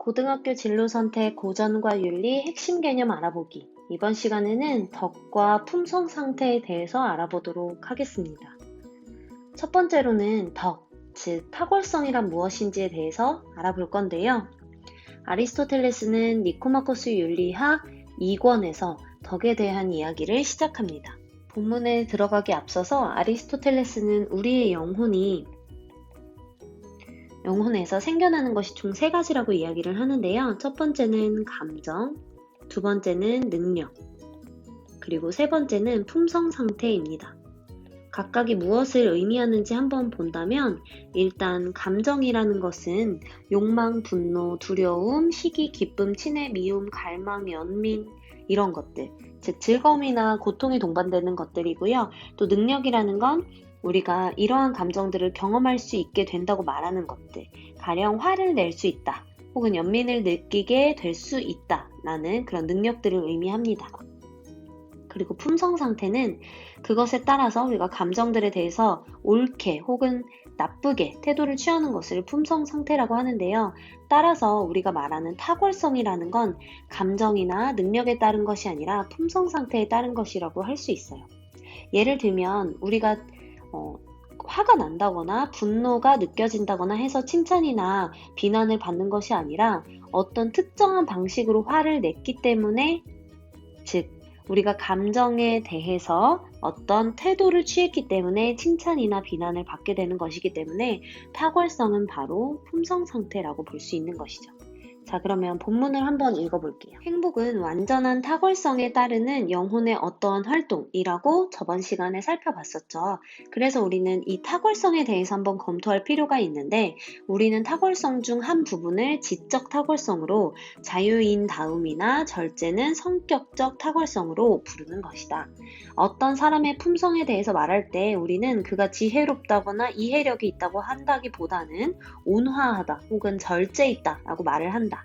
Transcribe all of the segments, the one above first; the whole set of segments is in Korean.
고등학교 진로 선택 고전과 윤리 핵심 개념 알아보기. 이번 시간에는 덕과 품성 상태에 대해서 알아보도록 하겠습니다. 첫 번째로는 덕, 즉 탁월성이란 무엇인지에 대해서 알아볼 건데요. 아리스토텔레스는 니코마코스 윤리학 2권에서 덕에 대한 이야기를 시작합니다. 본문에 들어가기 앞서서 아리스토텔레스는 우리의 영혼에서 생겨나는 것이 총 3가지라고 이야기를 하는데요. 첫 번째는 감정, 두 번째는 능력, 그리고 세 번째는 품성 상태입니다. 각각이 무엇을 의미하는지 한번 본다면 일단 감정이라는 것은 욕망, 분노, 두려움, 시기, 기쁨, 친해, 미움, 갈망, 연민 이런 것들, 즉 즐거움이나 고통이 동반되는 것들이고요. 또 능력이라는 건 우리가 이러한 감정들을 경험할 수 있게 된다고 말하는 것들, 가령 화를 낼 수 있다, 혹은 연민을 느끼게 될 수 있다라는 그런 능력들을 의미합니다. 그리고 품성 상태는 그것에 따라서 우리가 감정들에 대해서 옳게 혹은 나쁘게 태도를 취하는 것을 품성 상태라고 하는데요. 따라서 우리가 말하는 탁월성이라는 건 감정이나 능력에 따른 것이 아니라 품성 상태에 따른 것이라고 할 수 있어요. 예를 들면 우리가 화가 난다거나 분노가 느껴진다거나 해서 칭찬이나 비난을 받는 것이 아니라 어떤 특정한 방식으로 화를 냈기 때문에, 즉 우리가 감정에 대해서 어떤 태도를 취했기 때문에 칭찬이나 비난을 받게 되는 것이기 때문에 탁월성은 바로 품성 상태라고 볼 수 있는 것이죠. 자, 그러면 본문을 한번 읽어볼게요. 행복은 완전한 탁월성에 따르는 영혼의 어떠한 활동이라고 저번 시간에 살펴봤었죠. 그래서 우리는 이 탁월성에 대해서 한번 검토할 필요가 있는데, 우리는 탁월성 중 한 부분을 지적 탁월성으로, 자유인다움이나 절제는 성격적 탁월성으로 부르는 것이다. 어떤 사람의 품성에 대해서 말할 때 우리는 그가 지혜롭다거나 이해력이 있다고 한다기보다는 온화하다 혹은 절제 있다라고 말을 한다.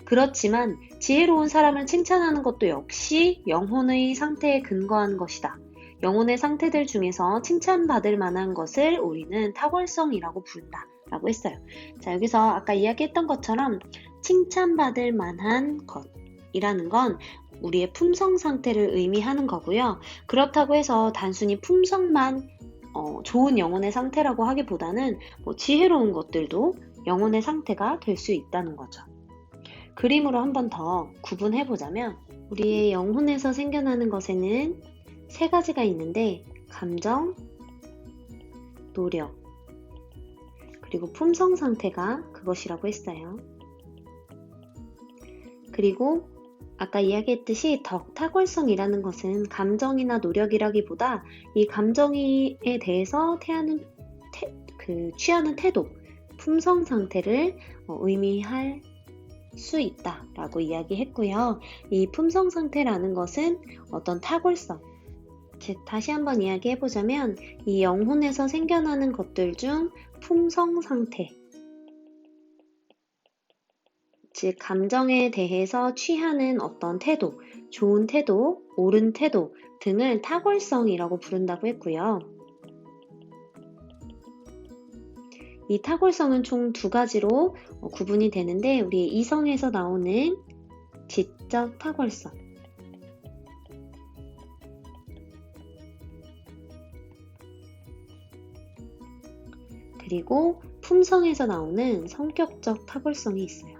그렇지만 지혜로운 사람을 칭찬하는 것도 역시 영혼의 상태에 근거한 것이다. 영혼의 상태들 중에서 칭찬받을 만한 것을 우리는 탁월성이라고 부른다 라고 했어요. 자, 여기서 아까 이야기했던 것처럼 칭찬받을 만한 것이라는 건 우리의 품성 상태를 의미하는 거고요. 그렇다고 해서 단순히 품성만 좋은 영혼의 상태라고 하기보다는 지혜로운 것들도 영혼의 상태가 될 수 있다는 거죠. 그림으로 한 번 더 구분해보자면 우리의 영혼에서 생겨나는 것에는 3가지가 있는데 감정, 노력, 그리고 품성 상태가 그것이라고 했어요. 그리고 아까 이야기했듯이 탁월성이라는 것은 감정이나 노력이라기보다 이 감정에 대해서 취하는 태도, 품성 상태를 의미할 수 있다라고 이야기했고요. 이 품성 상태라는 것은 어떤 탁월성, 즉 다시 한번 이야기해보자면 이 영혼에서 생겨나는 것들 중 품성 상태, 즉 감정에 대해서 취하는 어떤 태도, 좋은 태도, 옳은 태도 등을 탁월성이라고 부른다고 했고요. 이 탁월성은 총 2가지로 구분이 되는데 우리의 이성에서 나오는 지적 탁월성, 그리고 품성에서 나오는 성격적 탁월성이 있어요.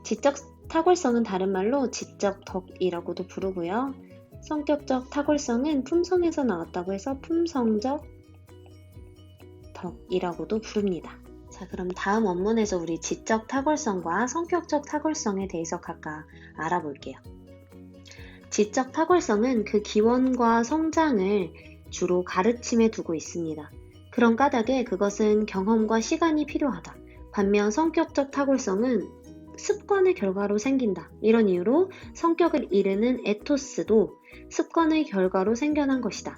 지적 탁월성은 다른 말로 지적 덕이라고도 부르고요. 성격적 탁월성은 품성에서 나왔다고 해서 품성적 덕이라고도 부릅니다. 자, 그럼 다음 원문에서 우리 지적 탁월성과 성격적 탁월성에 대해서 각각 알아볼게요. 지적 탁월성은 그 기원과 성장을 주로 가르침에 두고 있습니다. 그런 까닭에 그것은 경험과 시간이 필요하다. 반면 성격적 탁월성은 습관의 결과로 생긴다. 이런 이유로 성격을 이르는 에토스도 습관의 결과로 생겨난 것이다.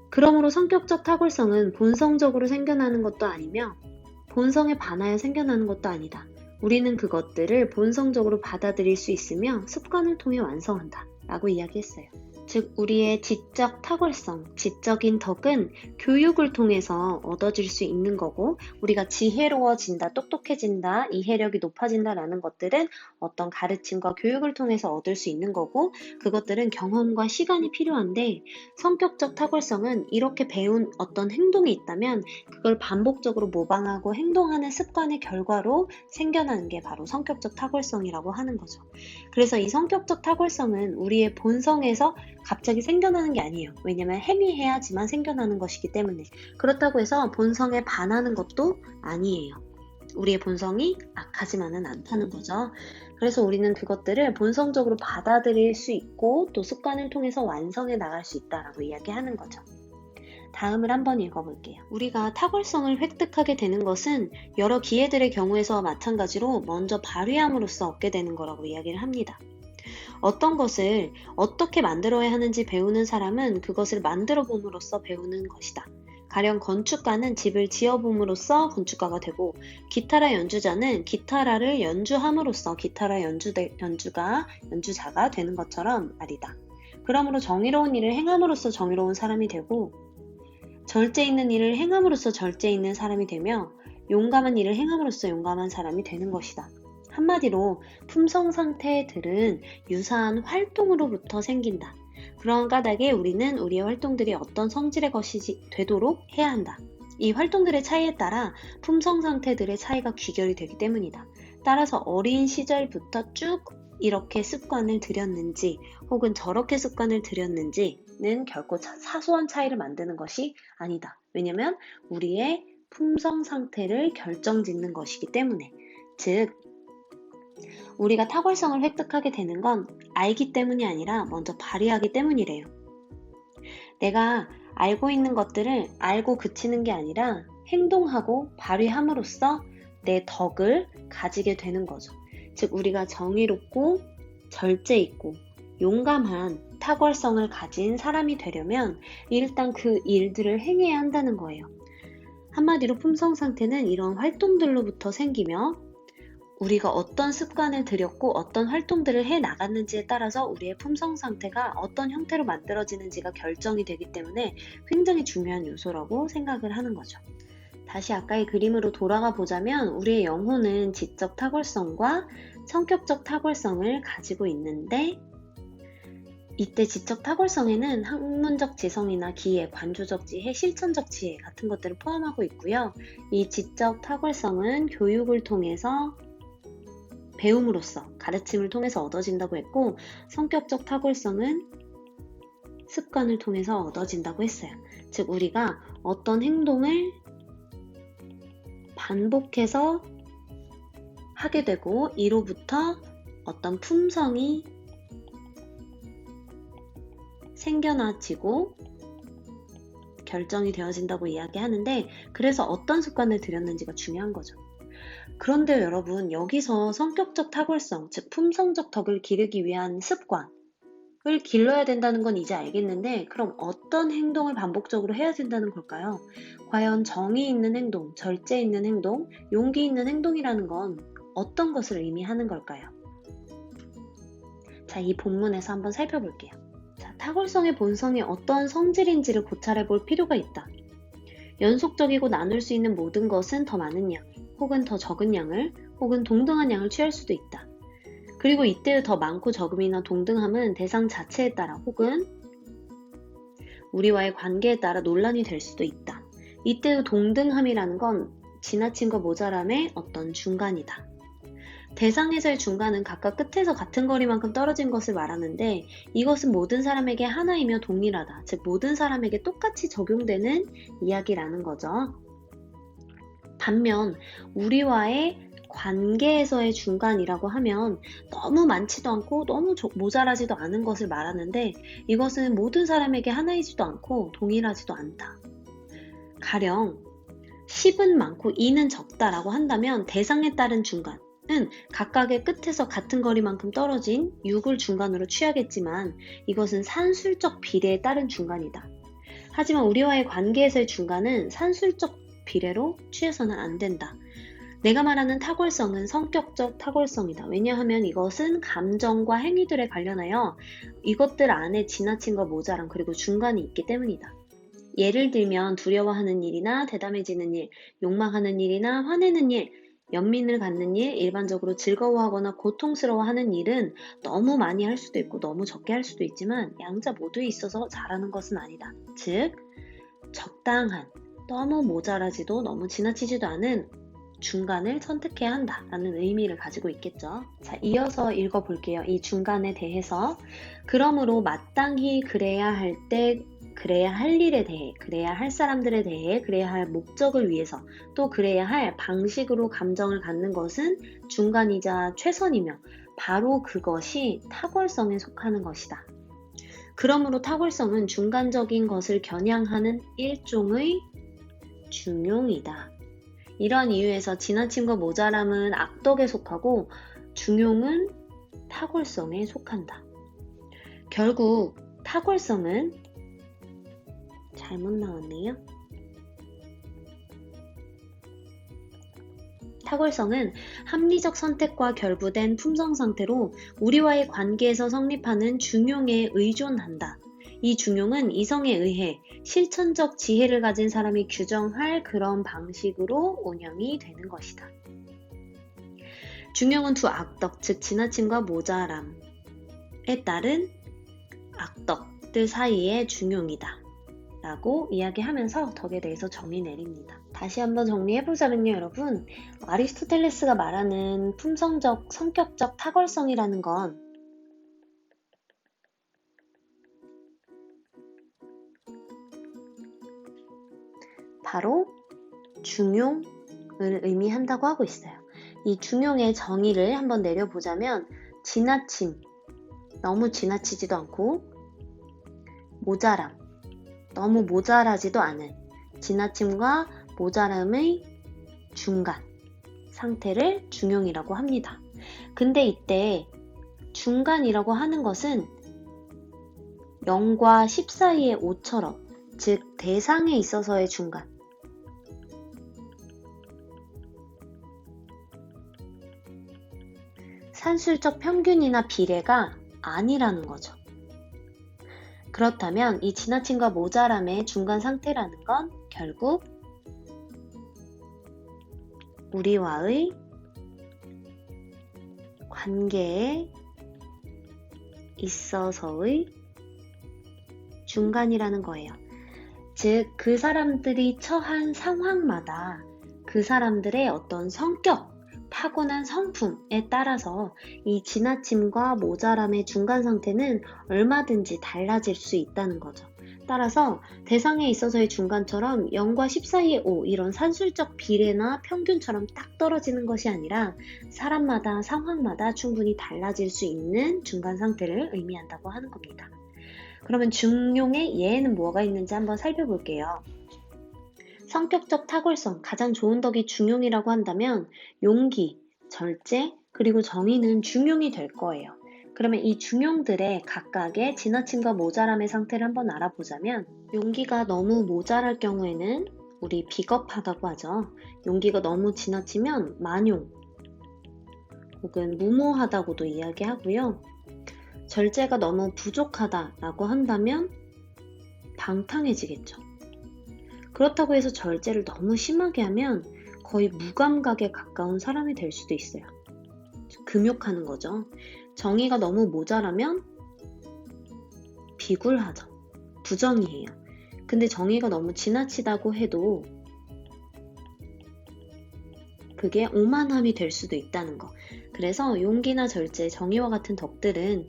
그러므로 성격적 탁월성은 본성적으로 생겨나는 것도 아니며 본성에 반하여 생겨나는 것도 아니다. 우리는 그것들을 본성적으로 받아들일 수 있으며 습관을 통해 완성한다 라고 이야기했어요. 즉, 우리의 지적 탁월성, 지적인 덕은 교육을 통해서 얻어질 수 있는 거고, 우리가 지혜로워진다, 똑똑해진다, 이해력이 높아진다라는 것들은 어떤 가르침과 교육을 통해서 얻을 수 있는 거고, 그것들은 경험과 시간이 필요한데, 성격적 탁월성은 이렇게 배운 어떤 행동이 있다면 그걸 반복적으로 모방하고 행동하는 습관의 결과로 생겨나는 게 바로 성격적 탁월성이라고 하는 거죠. 그래서 이 성격적 탁월성은 우리의 본성에서 갑자기 생겨나는 게 아니에요. 왜냐면 행위해야지만 생겨나는 것이기 때문에. 그렇다고 해서 본성에 반하는 것도 아니에요. 우리의 본성이 악하지만은 않다는 거죠. 그래서 우리는 그것들을 본성적으로 받아들일 수 있고 또 습관을 통해서 완성해 나갈 수 있다라고 이야기하는 거죠. 다음을 한번 읽어볼게요. 우리가 탁월성을 획득하게 되는 것은 여러 기회들의 경우에서 마찬가지로 먼저 발휘함으로써 얻게 되는 거라고 이야기를 합니다. 어떤 것을 어떻게 만들어야 하는지 배우는 사람은 그것을 만들어 봄으로써 배우는 것이다. 가령 건축가는 집을 지어봄으로써 건축가가 되고, 기타라 연주자는 기타라를 연주함으로써 기타라 연주자가 되는 것처럼 말이다. 그러므로 정의로운 일을 행함으로써 정의로운 사람이 되고, 절제 있는 일을 행함으로써 절제 있는 사람이 되며, 용감한 일을 행함으로써 용감한 사람이 되는 것이다. 한마디로 품성 상태들은 유사한 활동으로부터 생긴다. 그런 까닭에 우리는 우리의 활동들이 어떤 성질의 것이 되도록 해야 한다. 이 활동들의 차이에 따라 품성 상태들의 차이가 귀결이 되기 때문이다. 따라서 어린 시절부터 쭉 이렇게 습관을 들였는지 혹은 저렇게 습관을 들였는지는 결코 사소한 차이를 만드는 것이 아니다. 왜냐하면 우리의 품성 상태를 결정짓는 것이기 때문에. 즉, 우리가 탁월성을 획득하게 되는 건 알기 때문이 아니라 먼저 발휘하기 때문이래요. 내가 알고 있는 것들을 알고 그치는 게 아니라 행동하고 발휘함으로써 내 덕을 가지게 되는 거죠. 즉, 우리가 정의롭고 절제 있고 용감한 탁월성을 가진 사람이 되려면 일단 그 일들을 행해야 한다는 거예요. 한마디로 품성 상태는 이런 활동들로부터 생기며, 우리가 어떤 습관을 들였고 어떤 활동들을 해 나갔는지에 따라서 우리의 품성 상태가 어떤 형태로 만들어지는지가 결정이 되기 때문에 굉장히 중요한 요소라고 생각을 하는 거죠. 다시 아까의 그림으로 돌아가 보자면 우리의 영혼은 지적 탁월성과 성격적 탁월성을 가지고 있는데, 이때 지적 탁월성에는 학문적 지성이나 기회, 관조적 지혜, 실천적 지혜 같은 것들을 포함하고 있고요. 이 지적 탁월성은 교육을 통해서 배움으로써 가르침을 통해서 얻어진다고 했고, 성격적 탁월성은 습관을 통해서 얻어진다고 했어요. 즉, 우리가 어떤 행동을 반복해서 하게 되고 이로부터 어떤 품성이 생겨나지고 결정이 되어진다고 이야기하는데, 그래서 어떤 습관을 들였는지가 중요한 거죠. 그런데 여러분, 여기서 성격적 탁월성, 즉 품성적 덕을 기르기 위한 습관을 길러야 된다는 건 이제 알겠는데, 그럼 어떤 행동을 반복적으로 해야 된다는 걸까요? 과연 정의 있는 행동, 절제 있는 행동, 용기 있는 행동이라는 건 어떤 것을 의미하는 걸까요? 자, 이 본문에서 한번 살펴볼게요. 자, 탁월성의 본성이 어떤 성질인지를 고찰해 볼 필요가 있다. 연속적이고 나눌 수 있는 모든 것은 더 많은 양, 혹은 더 적은 양을, 혹은 동등한 양을 취할 수도 있다. 그리고 이때의 더 많고 적음이나 동등함은 대상 자체에 따라 혹은 우리와의 관계에 따라 논란이 될 수도 있다. 이때의 동등함이라는 건 지나침과 모자람의 어떤 중간이다. 대상에서의 중간은 각각 끝에서 같은 거리만큼 떨어진 것을 말하는데, 이것은 모든 사람에게 하나이며 동일하다. 즉, 모든 사람에게 똑같이 적용되는 이야기라는 거죠. 반면 우리와의 관계에서의 중간이라고 하면 너무 많지도 않고 너무 모자라지도 않은 것을 말하는데, 이것은 모든 사람에게 하나이지도 않고 동일하지도 않다. 가령 10은 많고 2는 적다라고 한다면 대상에 따른 중간은 각각의 끝에서 같은 거리만큼 떨어진 6을 중간으로 취하겠지만, 이것은 산술적 비례에 따른 중간이다. 하지만 우리와의 관계에서의 중간은 산술적 비례로 취해서는 안 된다. 내가 말하는 탁월성은 성격적 탁월성이다. 왜냐하면 이것은 감정과 행위들에 관련하여 이것들 안에 지나친 것 모자람 그리고 중간이 있기 때문이다. 예를 들면 두려워하는 일이나 대담해지는 일, 욕망하는 일이나 화내는 일, 연민을 갖는 일, 일반적으로 즐거워하거나 고통스러워하는 일은 너무 많이 할 수도 있고 너무 적게 할 수도 있지만 양자 모두에 있어서 잘하는 것은 아니다. 즉, 적당한, 너무 모자라지도 너무 지나치지도 않은 중간을 선택해야 한다라는 의미를 가지고 있겠죠. 자, 이어서 읽어볼게요. 이 중간에 대해서. 그러므로 마땅히 그래야 할 때, 그래야 할 일에 대해, 그래야 할 사람들에 대해, 그래야 할 목적을 위해서, 또 그래야 할 방식으로 감정을 갖는 것은 중간이자 최선이며 바로 그것이 탁월성에 속하는 것이다. 그러므로 탁월성은 중간적인 것을 겨냥하는 일종의 중용이다. 이런 이유에서 지나침과 모자람은 악덕에 속하고 중용은 탁월성에 속한다. 결국 탁월성은 잘못 나왔네요. 탁월성은 합리적 선택과 결부된 품성 상태로 우리와의 관계에서 성립하는 중용에 의존한다. 이 중용은 이성에 의해 실천적 지혜를 가진 사람이 규정할 그런 방식으로 운영이 되는 것이다. 중용은 두 악덕, 즉 지나침과 모자람에 따른 악덕들 사이의 중용이다 라고 이야기하면서 덕에 대해서 정의 내립니다. 다시 한번 정리해보자면요, 여러분. 아리스토텔레스가 말하는 품성적, 성격적 탁월성이라는 건 바로 중용을 의미한다고 하고 있어요. 이 중용의 정의를 한번 내려보자면 지나침, 너무 지나치지도 않고 모자람, 너무 모자라지도 않은 지나침과 모자람의 중간 상태를 중용이라고 합니다. 근데 이때 중간이라고 하는 것은 0과 10 사이의 5처럼, 즉 대상에 있어서의 중간, 산술적 평균이나 비례가 아니라는 거죠. 그렇다면 이 지나침과 모자람의 중간 상태라는 건 결국 우리와의 관계에 있어서의 중간이라는 거예요. 즉, 그 사람들이 처한 상황마다 그 사람들의 어떤 성격, 타고난 성품에 따라서 이 지나침과 모자람의 중간 상태는 얼마든지 달라질 수 있다는 거죠. 따라서 대상에 있어서의 중간처럼 0과 10 사이의 5 이런 산술적 비례나 평균처럼 딱 떨어지는 것이 아니라 사람마다 상황마다 충분히 달라질 수 있는 중간 상태를 의미한다고 하는 겁니다. 그러면 중용의 예에는 뭐가 있는지 한번 살펴볼게요. 성격적 탁월성, 가장 좋은 덕이 중용이라고 한다면 용기, 절제, 그리고 정의는 중용이 될 거예요. 그러면 이 중용들의 각각의 지나침과 모자람의 상태를 한번 알아보자면 용기가 너무 모자랄 경우에는 우리 비겁하다고 하죠. 용기가 너무 지나치면 만용 혹은 무모하다고도 이야기하고요. 절제가 너무 부족하다라고 한다면 방탕해지겠죠. 그렇다고 해서 절제를 너무 심하게 하면 거의 무감각에 가까운 사람이 될 수도 있어요. 금욕하는 거죠. 정의가 너무 모자라면 비굴하죠. 부정의해요. 근데 정의가 너무 지나치다고 해도 그게 오만함이 될 수도 있다는 거. 그래서 용기나 절제, 정의와 같은 덕들은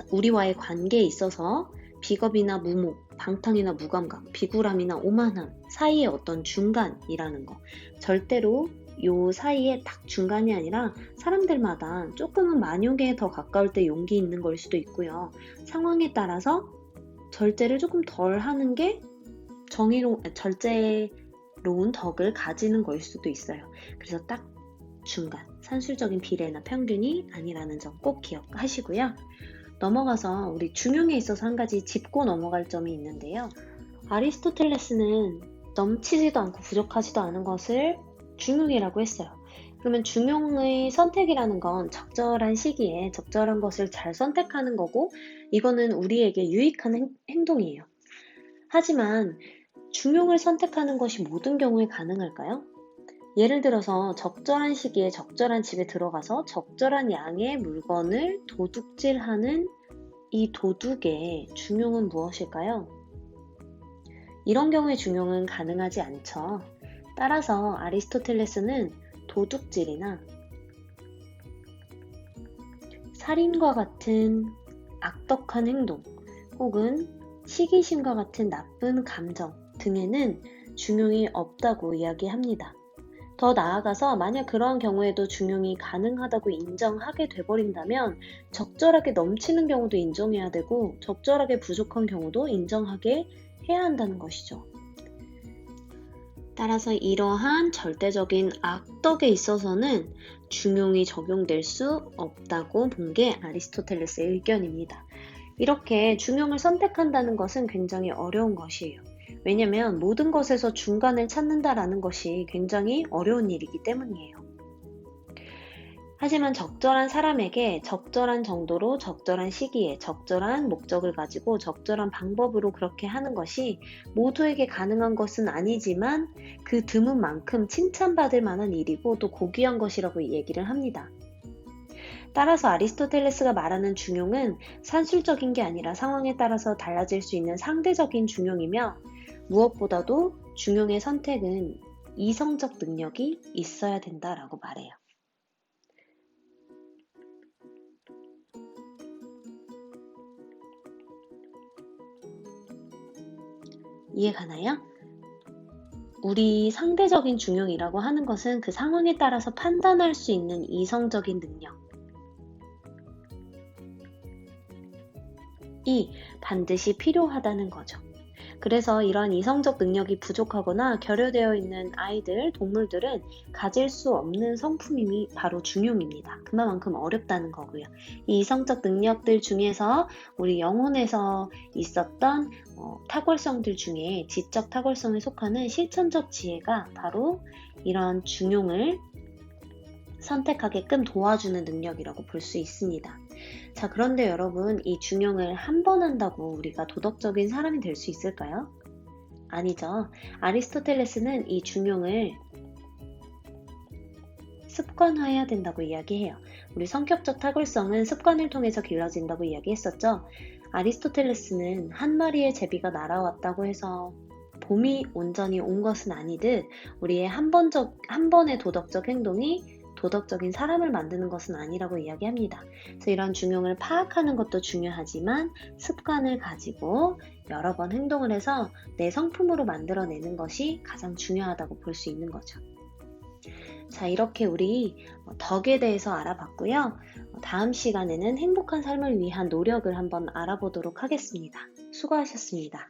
우리와의 관계에 있어서 비겁이나 무모, 방탕이나 무감각, 비굴함이나 오만함 사이의 어떤 중간이라는 거. 절대로 요 사이에 딱 중간이 아니라 사람들마다 조금은 만용에 더 가까울 때 용기 있는 걸 수도 있고요. 상황에 따라서 절제를 조금 덜 하는 게 절제로운 덕을 가지는 걸 수도 있어요. 그래서 딱 중간, 산술적인 비례나 평균이 아니라는 점 꼭 기억하시고요. 넘어가서 우리 중용에 있어서 한 가지 짚고 넘어갈 점이 있는데요. 아리스토텔레스는 넘치지도 않고 부족하지도 않은 것을 중용이라고 했어요. 그러면 중용의 선택이라는 건 적절한 시기에 적절한 것을 잘 선택하는 거고, 이거는 우리에게 유익한 행동이에요. 하지만 중용을 선택하는 것이 모든 경우에 가능할까요? 예를 들어서 적절한 시기에 적절한 집에 들어가서 적절한 양의 물건을 도둑질하는 이 도둑의 중용은 무엇일까요? 이런 경우의 중용은 가능하지 않죠. 따라서 아리스토텔레스는 도둑질이나 살인과 같은 악덕한 행동 혹은 시기심과 같은 나쁜 감정 등에는 중용이 없다고 이야기합니다. 더 나아가서 만약 그러한 경우에도 중용이 가능하다고 인정하게 돼버린다면 적절하게 넘치는 경우도 인정해야 되고 적절하게 부족한 경우도 인정하게 해야 한다는 것이죠. 따라서 이러한 절대적인 악덕에 있어서는 중용이 적용될 수 없다고 본 게 아리스토텔레스의 의견입니다. 이렇게 중용을 선택한다는 것은 굉장히 어려운 것이에요. 왜냐하면 모든 것에서 중간을 찾는다라는 것이 굉장히 어려운 일이기 때문이에요. 하지만 적절한 사람에게 적절한 정도로 적절한 시기에 적절한 목적을 가지고 적절한 방법으로 그렇게 하는 것이 모두에게 가능한 것은 아니지만 그 드문 만큼 칭찬받을 만한 일이고 또 고귀한 것이라고 얘기를 합니다. 따라서 아리스토텔레스가 말하는 중용은 산술적인 게 아니라 상황에 따라서 달라질 수 있는 상대적인 중용이며 무엇보다도 중용의 선택은 이성적 능력이 있어야 된다라고 말해요. 이해 가나요? 우리 상대적인 중용이라고 하는 것은 그 상황에 따라서 판단할 수 있는 이성적인 능력이 반드시 필요하다는 거죠. 그래서 이런 이성적 능력이 부족하거나 결여되어 있는 아이들, 동물들은 가질 수 없는 성품이 바로 중용입니다. 그만큼 어렵다는 거고요. 이 이성적 능력들 중에서 우리 영혼에서 있었던 탁월성들 중에 지적 탁월성에 속하는 실천적 지혜가 바로 이런 중용을 선택하게끔 도와주는 능력이라고 볼 수 있습니다. 자, 그런데 여러분, 이 중용을 한 번 한다고 우리가 도덕적인 사람이 될 수 있을까요? 아니죠. 아리스토텔레스는 이 중용을 습관화해야 된다고 이야기해요. 우리 성격적 탁월성은 습관을 통해서 길러진다고 이야기했었죠. 아리스토텔레스는 한 마리의 제비가 날아왔다고 해서 봄이 온전히 온 것은 아니듯 우리의 한 번의 도덕적 행동이 도덕적인 사람을 만드는 것은 아니라고 이야기합니다. 그래서 이런 중용을 파악하는 것도 중요하지만 습관을 가지고 여러 번 행동을 해서 내 성품으로 만들어내는 것이 가장 중요하다고 볼 수 있는 거죠. 자, 이렇게 우리 덕에 대해서 알아봤고요. 다음 시간에는 행복한 삶을 위한 노력을 한번 알아보도록 하겠습니다. 수고하셨습니다.